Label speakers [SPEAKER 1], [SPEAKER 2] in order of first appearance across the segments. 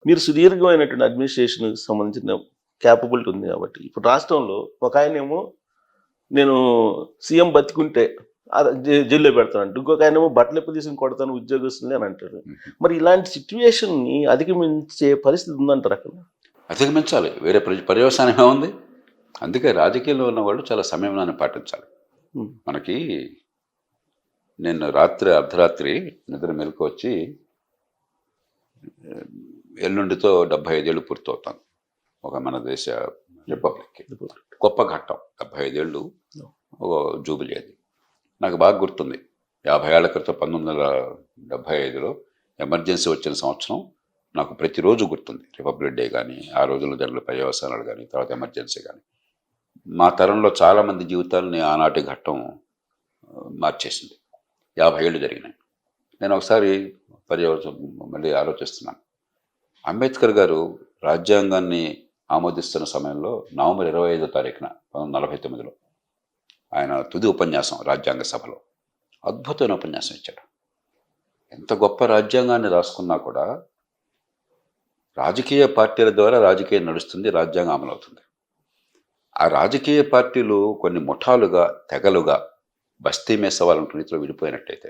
[SPEAKER 1] మీరు సుదీర్ఘమైనటువంటి అడ్మినిస్ట్రేషన్‌కి సంబంధించిన కేపబిలిటీ ఉంది కాబట్టి, ఇప్పుడు రాష్ట్రంలో ఒకాయనేమో నేను సీఎం బతికుంటే జైల్‌లో పెడతానంట. ఇంకొక ఆయనేమో బట్టలిప్ప తీసుకొని కొడతాను ఉద్యోగస్తుల్ని అని అంటారు. మరి ఇలాంటి సిట్యుయేషన్‌ని అధిగమించే పరిస్థితి ఉందంటారా అక్కడ?
[SPEAKER 2] అధిగమించాలి. వేరే పర్యవసానం ఏముంది? అందుకే రాజకీయాల్లో ఉన్నవాళ్ళు చాలా సంయమనాన్ని పాటించాలి. మనకి నేను అర్ధరాత్రి నిద్ర మెలుకు వచ్చి ఎల్లుండితో 75 ఏళ్ళు పూర్తవుతాను ఒక మన దేశ రిపబ్లిక్కి. గొప్ప ఘట్టం 75 ఏళ్ళు జూబిలీ అది. నాకు బాగా గుర్తుంది. 50 ఏళ్ల క్రితం 1975లో ఎమర్జెన్సీ వచ్చిన సంవత్సరం నాకు ప్రతిరోజు గుర్తుంది. రిపబ్లిక్ డే కానీ, ఆ రోజుల్లో జరిగిన పర్యవసానాలు కానీ, తర్వాత ఎమర్జెన్సీ కానీ. మా తరంలో చాలామంది జీవితాలని ఆనాటి ఘట్టం మార్చేసింది. 50 ఏళ్ళు జరిగినాయి. నేను ఒకసారి మళ్ళీ ఆలోచిస్తున్నాను. అంబేద్కర్ గారు రాజ్యాంగాన్ని ఆమోదిస్తున్న సమయంలో నవంబర్ 25వ తారీఖున 1949లో ఆయన తుది ఉపన్యాసం రాజ్యాంగ సభలో అద్భుతమైన ఉపన్యాసం ఇచ్చాడు. ఎంత గొప్ప రాజ్యాంగాన్ని రాసుకున్నా కూడా రాజకీయ పార్టీల ద్వారా రాజకీయం నడుస్తుంది, రాజ్యాంగం అమలవుతుంది. ఆ రాజకీయ పార్టీలు కొన్ని ముఠాలుగా, తెగలుగా, బస్తీ మేసవాళ్ళ రీతిలో విడిపోయినట్టయితే,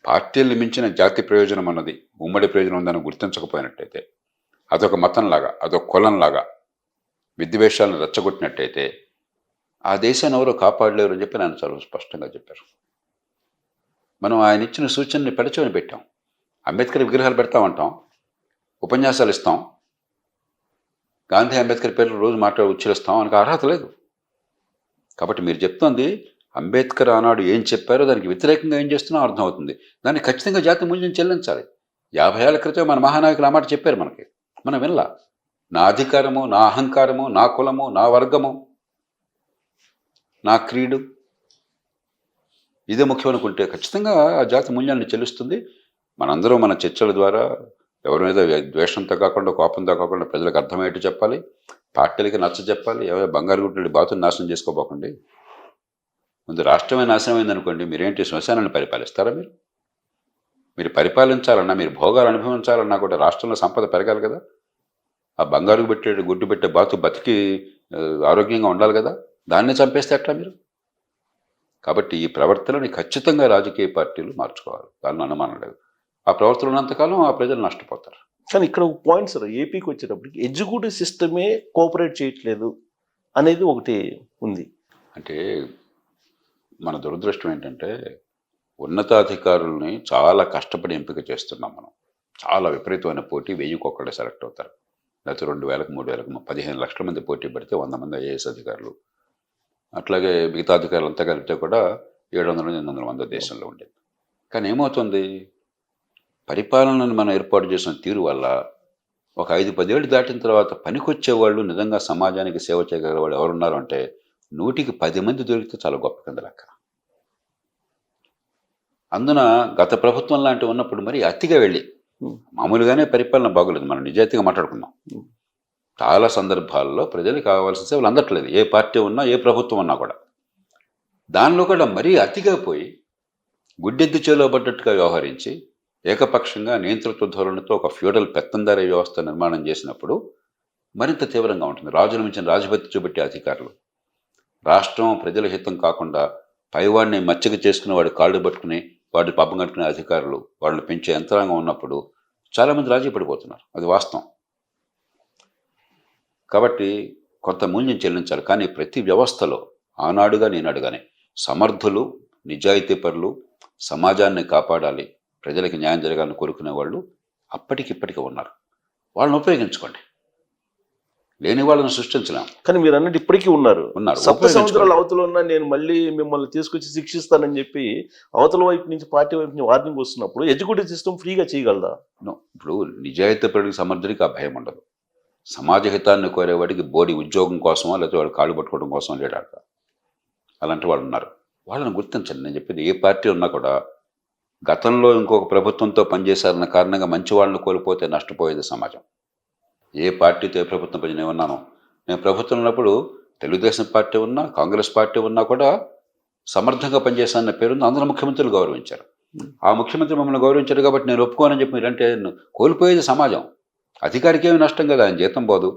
[SPEAKER 2] పార్టీలను మించిన జాతి ప్రయోజనం అన్నది, ఉమ్మడి ప్రయోజనం ఉందని గుర్తించకపోయినట్టయితే, అదొక మతంలాగా, అదొక కులంలాగా విద్వేషాలను రెచ్చగొట్టినట్టయితే ఆ దేశాన్ని ఎవరో కాపాడలేరు అని చెప్పి ఆయన చాలా స్పష్టంగా చెప్పారు. మనం ఆయన ఇచ్చిన సూచనని పెడచవని పెట్టాం. అంబేద్కర్ విగ్రహాలు పెడతామంటాం, ఉపన్యాసాలు ఇస్తాం, గాంధీ అంబేద్కర్ పేర్లు రోజు ఉచ్చరిస్తాం, మనకు అర్హత లేదు. కాబట్టి మీరు చెప్తోంది అంబేద్కర్ ఆనాడు ఏం చెప్పారో దానికి వ్యతిరేకంగా ఏం చేస్తున్నామో అర్థమవుతుంది. దాన్ని ఖచ్చితంగా జాతి మూల్యం చెల్లించాలి. 50 ఏళ్ల క్రితం మన మహానాయకులు ఆ మాట చెప్పారు మనకి, మనం వినలా. నా అధికారము, నా అహంకారము, నా కులము, నా వర్గము, నా క్రీడు ఇదే ముఖ్యం అనుకుంటే ఖచ్చితంగా ఆ జాతి మూల్యాన్ని చెల్లిస్తుంది. మనందరం మన చర్చల ద్వారా ఎవరి మీద ద్వేషంతో కాకుండా, కోపంతో కాకుండా ప్రజలకు అర్థమయ్యేట్టు చెప్పాలి, పార్టీలకి నచ్చ చెప్పాలి. ఎవరో బంగారు గుడ్డి బాతుని నాశనం చేసుకోబోకండి. ముందు రాష్ట్రమే నాశనం అయిందనుకోండి, మీరేంటి శ్మశానాన్ని పరిపాలిస్తారా? మీరు పరిపాలించాలన్నా, మీరు భోగాలు అనుభవించాలన్నా కూడా రాష్ట్రంలో సంపద పెరగాలి కదా. ఆ బంగారు గుడ్డు పెట్టే బాతు బతికి ఆరోగ్యంగా ఉండాలి కదా. దాన్ని చంపేస్తే ఎట్లా మీరు? కాబట్టి ఈ ప్రవర్తనని ఖచ్చితంగా రాజకీయ పార్టీలు మార్చుకోవాలి, దాన్ని అనుమానం లేదు. ఆ ప్రవర్తన ఉన్నంతకాలం ఆ ప్రజలు నష్టపోతారు.
[SPEAKER 1] కానీ ఇక్కడ ఒక పాయింట్ సార్, ఏపీకి వచ్చేటప్పటికి ఎగ్జిక్యూటివ్ సిస్టమే కోఆపరేట్ చేయట్లేదు అనేది ఒకటి ఉంది.
[SPEAKER 2] అంటే మన దురదృష్టం ఏంటంటే ఉన్నతాధికారుల్ని చాలా కష్టపడి ఎంపిక చేస్తున్నాం మనం. చాలా విపరీతమైన పోటీ, 1000కి ఒక్కడే సెలెక్ట్ అవుతారు. లేకపోతే 2000కు 3000కు 15 లక్షల మంది పోటీ పడితే 100 మంది ఐఏఎస్ అధికారులు. అట్లాగే మిగతా అధికారులు అంతా కలిపితే కూడా 700-800 మంది దేశంలో ఉండేది. కానీ ఏమవుతుంది, పరిపాలనను మనం ఏర్పాటు చేసిన తీరు వల్ల ఒక 5-10 ఏళ్ళు దాటిన తర్వాత పనికొచ్చేవాళ్ళు, నిజంగా సమాజానికి సేవ చేయగలిగే వాళ్ళు ఎవరున్నారు అంటే 100కి 10 మంది దొరికితే చాలా గొప్ప కింద లెక్క. అందున గత ప్రభుత్వం లాంటివి ఉన్నప్పుడు మరి అతిగా వెళ్ళి, మామూలుగానే పరిపాలన బాగోలేదు, మనం నిజాయితీగా మాట్లాడుకున్నాం. చాలా సందర్భాల్లో ప్రజలకు కావాల్సిన సేవలు అందట్లేదు, ఏ పార్టీ ఉన్నా, ఏ ప్రభుత్వం ఉన్నా కూడా. దానిలో కూడా మరీ అతిగా పోయి గుడ్డెద్దు చేలో పడ్డట్టుగా వ్యవహరించి ఏకపక్షంగా నియంతృత్వ ధోరణితో ఒక ఫ్యూడల్ పెత్తందారీ వ్యవస్థ నిర్మాణం చేసినప్పుడు మరింత తీవ్రంగా ఉంటుంది. రాజుల మించిన రాజభక్తి చూపెట్టే అధికారులు, రాష్ట్రం ప్రజల హితం కాకుండా పైవాడిని మచ్చిక చేసుకుని వాడి కాళ్ళు పట్టుకుని వాడి పబ్బం కట్టుకునే అధికారులు, వాళ్ళని పెంచే యంత్రాంగం ఉన్నప్పుడు చాలామంది రాజీ పడిపోతున్నారు, అది వాస్తవం. కాబట్టి కొంత మూల్యం చెల్లించాలి. కానీ ప్రతి వ్యవస్థలో ఆనాడుగా నేనాడుగానే సమర్థులు, నిజాయితీపరులు, సమాజాన్ని కాపాడాలి, ప్రజలకి న్యాయం జరగాలని కోరుకునే వాళ్ళు అప్పటికిప్పటికీ ఉన్నారు. వాళ్ళని ఉపయోగించుకోండి, లేని వాళ్ళని సృష్టించలేం.
[SPEAKER 1] కానీ మీరు అన్నట్టు ఇప్పటికీ ఉన్నారు. సప్త సంవత్సరాల అవతల ఉన్నా నేను మళ్ళీ మిమ్మల్ని తీసుకొచ్చి శిక్షిస్తానని చెప్పి అవతల వైపు నుంచి, పార్టీ వైపు నుంచి వార్నింగ్ వస్తున్నప్పుడు ఎగ్జిక్యూటివ్ సిస్టమ్ ఫ్రీగా చేయగలదా?
[SPEAKER 2] ఇప్పుడు నిజాయితీపరుడికి, సమర్థుడికి ఆ భయం ఉండదు. సమాజ హితాన్ని కోరేవాడికి బోడి ఉద్యోగం కోసమో లేకపోతే వాడు కాళ్ళు పట్టుకోవడం కోసం లేడాక అలాంటి వాళ్ళు ఉన్నారు. వాళ్ళని గుర్తించండి. నేను చెప్పేది ఏ పార్టీ ఉన్నా కూడా గతంలో ఇంకొక ప్రభుత్వంతో పనిచేశారన్న కారణంగా మంచి వాళ్ళని కోల్పోతే నష్టపోయేది సమాజం. ఏ పార్టీతో ఏ ప్రభుత్వం పని నేను ఉన్నాను, నేను ప్రభుత్వం ఉన్నప్పుడు తెలుగుదేశం పార్టీ ఉన్నా, కాంగ్రెస్ పార్టీ ఉన్నా కూడా సమర్థంగా పనిచేశానన్న పేరుంది. అందరూ ముఖ్యమంత్రులు గౌరవించారు. ఆ ముఖ్యమంత్రి మమ్మల్ని గౌరవించాడు కాబట్టి నేను ఒప్పుకోనని చెప్పి మీరంటే కోల్పోయేది సమాజం. అధికారికి ఏమి నష్టం కదా, ఆయన జీతం పోదు,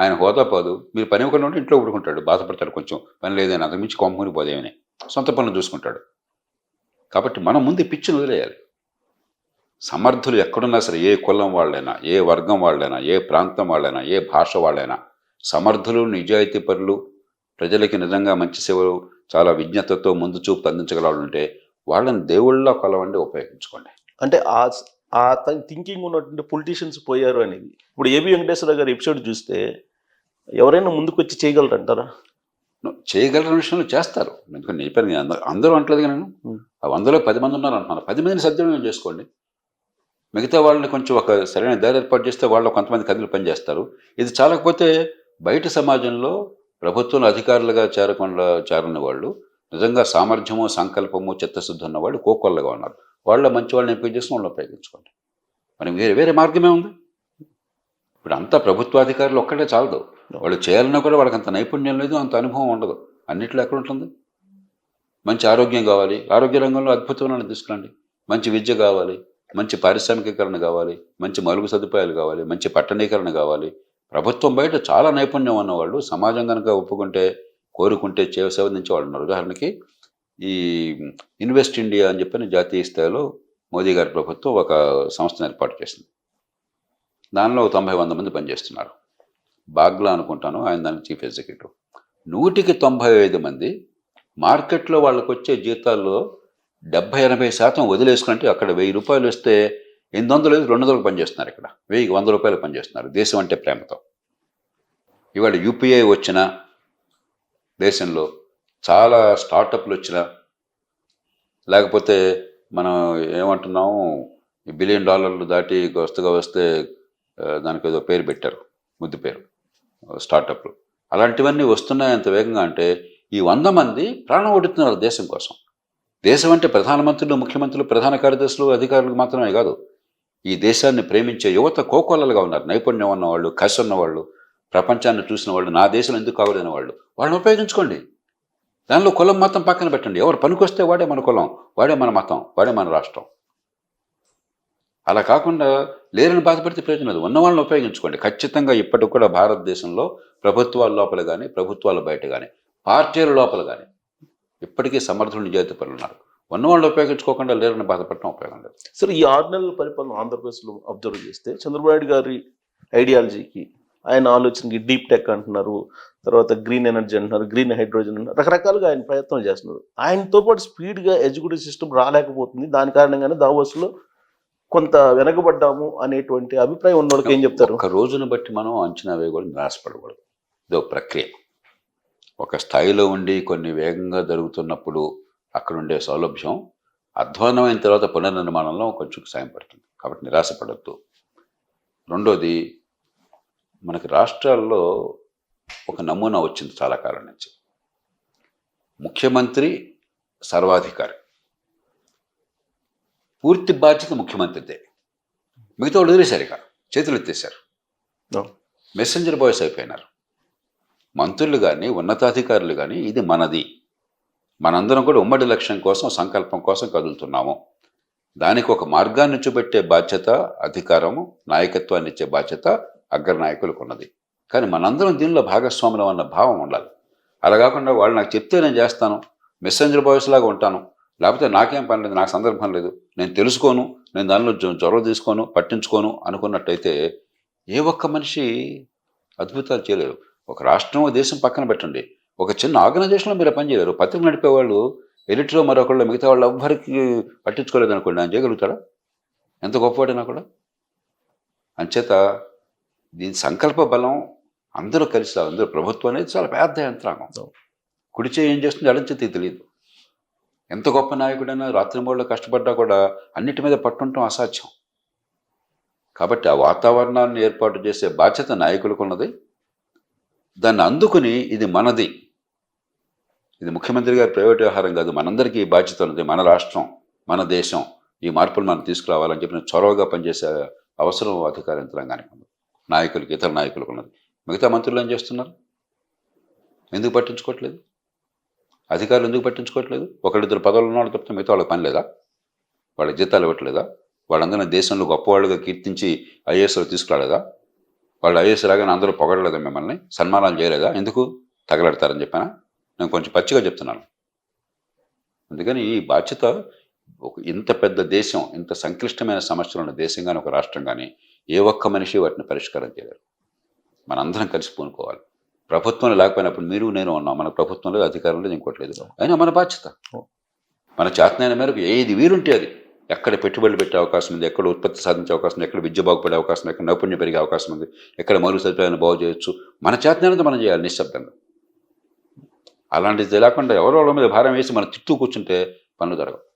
[SPEAKER 2] ఆయన హోదా పోదు. మీరు పని ఇవ్వకుండా ఉంటే ఇంట్లో ఊడుకుంటాడు, బాధపడతాడు, కొంచెం పని లేదని అంతకుమించి కొమ్ముని పోదేమని సొంత పనులు చూసుకుంటాడు. కాబట్టి మనం ముందు ఈ పిచ్చిని వదిలేయాలి. సమర్థులు ఎక్కడున్నా సరే, ఏ కులం వాళ్ళైనా, ఏ వర్గం వాళ్ళైనా, ఏ ప్రాంతం వాళ్ళైనా, ఏ భాష వాళ్ళైనా, సమర్థులు, నిజాయితీ పరులు, ప్రజలకి నిజంగా మంచి సేవలు, చాలా విజ్ఞతతో ముందు చూపు అందించగల వాళ్ళు ఉంటే వాళ్ళని దేవుళ్ళ కొలవండి, ఉపయోగించుకోండి.
[SPEAKER 1] అంటే ఆ థింకింగ్ ఉన్నటువంటి పొలిటీషియన్స్ పోయారు అనేది. ఇప్పుడు ఏబి వెంకటేశ్వర గారి ఎపిసోడ్ చూస్తే ఎవరైనా ముందుకు వచ్చి చేయగలరు అంటారా?
[SPEAKER 2] చేయగలరు విషయంలో చేస్తారు. ఎందుకంటే నీ పని అందరూ అంటలేదు కానీ ఆ 100లో 10 మంది ఉన్నారు అంటున్నాను. 10 మందిని సద్వినియోగం చేసుకోండి. మిగతా వాళ్ళని కొంచెం ఒక సరైన దారి ఏర్పాటు చేస్తే వాళ్ళు కొంతమంది కదిలి పనిచేస్తారు. ఇది చాలకపోతే బయట సమాజంలో ప్రభుత్వంలో అధికారులుగా చేరని వాళ్ళు, నిజంగా సామర్థ్యము, సంకల్పము, చిత్తశుద్ధి ఉన్న వాళ్ళు కోకొల్లగా ఉన్నారు. వాళ్ళ మంచి వాళ్ళని ఎంపిక చేసి వాళ్ళని ఉపయోగించుకోండి. మరి వేరే మార్గమే ఉంది. ఇప్పుడు అంతా ప్రభుత్వాధికారులు ఒక్కటే చాలదు. వాళ్ళు చేయాలన్నా కూడా వాళ్ళకి అంత నైపుణ్యం లేదు, అంత అనుభవం ఉండదు. అన్నిట్లో ఎక్కడ ఉంటుంది? మంచి ఆరోగ్యం కావాలి, ఆరోగ్య రంగంలో అద్భుతమైన తీసుకురండి. మంచి విద్య కావాలి, మంచి పారిశ్రామికీకరణ కావాలి, మంచి మలుగు సదుపాయాలు కావాలి, మంచి పట్టణీకరణ కావాలి. ప్రభుత్వం బయట చాలా నైపుణ్యం ఉన్నవాళ్ళు సమాజం కనుక ఒప్పుకుంటే, కోరుకుంటే సేవదించే వాళ్ళు ఉన్నారు. ఉదాహరణకి ఈ ఇన్వెస్ట్ ఇండియా అని చెప్పని జాతీయ స్థాయిలో మోదీ గారి ప్రభుత్వం ఒక సంస్థను ఏర్పాటు చేసింది. దానిలో 90-100 మంది పనిచేస్తున్నారు. బాగ్లా అనుకుంటాను ఆయన దానికి చీఫ్ ఎగ్జిక్యూటివ్. 100కి 95 మంది మార్కెట్లో వాళ్ళకు వచ్చే జీతాల్లో 70-80% వదిలేసుకుంటే, అక్కడ 1000 రూపాయలు వస్తే 800-200 పనిచేస్తున్నారు. ఇక్కడ 1000కి 100 రూపాయలు పనిచేస్తున్నారు దేశం అంటే ప్రేమతో. ఇవాళ యూపీఐ వచ్చిన దేశంలో చాలా స్టార్టప్లు వచ్చినా, లేకపోతే మనం ఏమంటున్నాము $1 బిలియన్ దాటి వస్తే దానికి ఏదో పేరు పెట్టారు, ముద్దు పేరు, స్టార్టప్లు. అలాంటివన్నీ వస్తున్నాయి అంత వేగంగా అంటే ఈ 100 మంది ప్రాణం ఒడుతున్నారు దేశం కోసం. దేశం అంటే ప్రధానమంత్రులు, ముఖ్యమంత్రులు, ప్రధాన కార్యదర్శులు, అధికారులకు మాత్రమే కాదు, ఈ దేశాన్ని ప్రేమించే యువత కోకొల్లలుగా ఉన్నారు. నైపుణ్యం ఉన్నవాళ్ళు, కసి ఉన్నవాళ్ళు, ప్రపంచాన్ని చూసిన వాళ్ళు, నా దేశం ఎందుకు కావలేని వాళ్ళు. వాళ్ళని ఉపయోగించుకోండి. దానిలో కులం మతం పక్కన పెట్టండి. ఎవరు పనికొస్తే వాడే మన కులం, వాడే మన మతం, వాడే మన రాష్ట్రం. అలా కాకుండా లేరని బాధపడితే ప్రయోజనం లేదు. ఉన్న వాళ్ళని ఉపయోగించుకోండి. ఖచ్చితంగా ఇప్పటికి కూడా భారతదేశంలో ప్రభుత్వాల లోపల కానీ, ప్రభుత్వాల బయట కానీ, పార్టీల లోపల కానీ ఇప్పటికీ సమర్థులు, నిజాయితీ పరులు ఉన్నారు. ఉన్నవాళ్ళు ఉపయోగించుకోకుండా లేరని బాధపడటం ఉపయోగం లేదు.
[SPEAKER 1] సరే, ఈ 6 నెలల పరిపాలన ఆంధ్రప్రదేశ్లో అబ్జర్వ్ చేస్తే చంద్రబాబు నాయుడు గారి ఐడియాలజీకి, ఆయన ఆలోచనకి డీప్ టెక్ అంటున్నారు, తర్వాత గ్రీన్ ఎనర్జీ అంటున్నారు, గ్రీన్ హైడ్రోజన్ అంటున్నారు, రకరకాలుగా ఆయన ప్రయత్నాలు చేస్తున్నారు. ఆయనతో పాటు స్పీడ్గా ఎగ్జిక్యూటివ్ సిస్టమ్ రాలేకపోతుంది. దాని కారణంగానే దావోస్లో కొంత వెనకబడ్డాము అనేటువంటి అభిప్రాయం ఉన్న వాళ్ళకి ఏం చెప్తారు?
[SPEAKER 2] ఒక రోజును బట్టి మనం అంచనా వేయకూడదు, నిరాశపడకూడదు. ఇదో ప్రక్రియ. ఒక స్థాయిలో ఉండి కొన్ని వేగంగా జరుగుతున్నప్పుడు అక్కడుండే సౌలభ్యం అధ్వాన్నమైన తర్వాత పునర్నిర్మాణంలో కొంచెం సాయం పడుతుంది. కాబట్టి నిరాశపడద్దు. రెండోది, మనకి రాష్ట్రాల్లో ఒక నమూనా వచ్చింది చాలా కాలం నుంచి. ముఖ్యమంత్రి సర్వాధికారి, పూర్తి బాధ్యత ముఖ్యమంత్రిదే. మిగతా వాళ్ళు వదిలేశారు, ఇక చేతులు ఎత్తేశారు, మెసెంజర్ బాయ్స్ అయిపోయినారు. మంత్రులు కానీ, ఉన్నతాధికారులు కానీ ఇది మనది, మనందరం కూడా ఉమ్మడి లక్ష్యం కోసం, సంకల్పం కోసం కదులుతున్నాము. దానికి ఒక మార్గాన్ని చూపెట్టే బాధ్యత, అధికారము, నాయకత్వాన్ని ఇచ్చే బాధ్యత అగ్రనాయకులకు ఉన్నది. కానీ మనందరం దీనిలో భాగస్వాములం అన్న భావం ఉండాలి. అలా కాకుండా వాళ్ళు నాకు చెప్తే నేను చేస్తాను, మెసెంజర్ బాయ్స్ లాగా ఉంటాను, లేకపోతే నాకేం పని లేదు, నాకు సందర్భం లేదు, నేను తెలుసుకోను, నేను దానిలో చొరవ తీసుకోను, పట్టించుకోను అనుకున్నట్టయితే ఏ ఒక్క మనిషి అద్భుతాలు చేయలేరు. ఒక రాష్ట్రం, దేశం పక్కన పెట్టండి, ఒక చిన్న ఆర్గనైజేషన్లో మీరు పనిచేయలేరు. పత్రిక నడిపేవాళ్ళు, ఎడిటర్లో మరొకళ్ళు, మిగతా వాళ్ళు ఎవ్వరికి పట్టించుకోలేదు అనుకోండి, ఆయన చేయగలుగుతాడా? ఎంత గొప్పవాడైనా కూడా. అంచేత దీని సంకల్ప బలం అందరూ కలిసి, అందరూ ప్రభుత్వం అనేది చాలా పెద్ద యంత్రాంగం. కుడిచే ఏం చేస్తుంది, ఎడంచేతి తెలియదు. ఎంత గొప్ప నాయకుడైనా రాత్రింబోళ్ళు కష్టపడ్డా కూడా అన్నిటి మీద పట్టుండటం అసాధ్యం. కాబట్టి ఆ వాతావరణాన్ని ఏర్పాటు చేసే బాధ్యత నాయకులకు ఉన్నది. దాన్ని అందుకుని ఇది మనది, ఇది ముఖ్యమంత్రి గారి ప్రైవేట్ వ్యవహారం కాదు, మనందరికీ ఈ బాధ్యత ఉన్నది, మన రాష్ట్రం, మన దేశం, ఈ మార్పులు మనం తీసుకురావాలని చెప్పిన చొరవగా పనిచేసే అవసరం అధికార యంత్రాంగానికి ఉంది, నాయకులకి, ఇతర నాయకులకు ఉన్నది. మిగతా మంత్రులు ఏం చేస్తున్నారు? ఎందుకు పట్టించుకోవట్లేదు? అధికారులు ఎందుకు పట్టించుకోవట్లేదు? ఒకళ్ళిద్దరు పదవులు ఉన్నవాళ్ళు తప్పితే మిగతా వాళ్ళకి పని లేదా? వాళ్ళకి జీతాలు ఇవ్వట్లేదా? వాళ్ళందరినీ దేశంలో గొప్పవాళ్ళుగా కీర్తించి ఐఏఎస్లో తీసుకురాలేదా? వాళ్ళు ఐఏఎస్ రాగానే అందరూ పొగడలేదా మిమ్మల్ని? సన్మానాలు చేయలేదా? ఎందుకు తగలడతారని చెప్పానా? నేను కొంచెం పచ్చిగా చెప్తున్నాను. అందుకని ఈ బాధ్యత ఇంత పెద్ద దేశం, ఇంత సంక్లిష్టమైన సమస్యలు ఉన్న దేశం కానీ, ఒక రాష్ట్రం కానీ, ఏ ఒక్క మనిషి వాటిని పరిష్కారం చేయలేరు. మనందరం కలిసి పూనుకోవాలి. ప్రభుత్వం లేకపోయినప్పుడు మీరు నేను ఉన్నాం. మన ప్రభుత్వం లేదు, అధికారం లేదు, ఇంకోటి లేదు. అయినా మన బాధ్యత. మన చేతనైన మేరకు ఏది వీలుంటే అది. ఎక్కడ పెట్టుబడులు పెట్టే అవకాశం ఉంది, ఎక్కడ ఉత్పత్తి సాధించే అవకాశం ఉంది, ఎక్కడ విద్య బాగుపడే అవకాశం ఉంది, ఎక్కడ నైపుణ్యం పెరిగే అవకాశం ఉంది, ఎక్కడ మౌలిక సదుపాయాలను బాగు చేయొచ్చు, మన చేతనైనంత మనం చేయాలి నిశ్శబ్దంగా. అలాంటిది లేకుండా ఎవరో వాళ్ళ మీద భారం వేసి మనం తిట్టూ కూర్చుంటే పనులు జరగవు.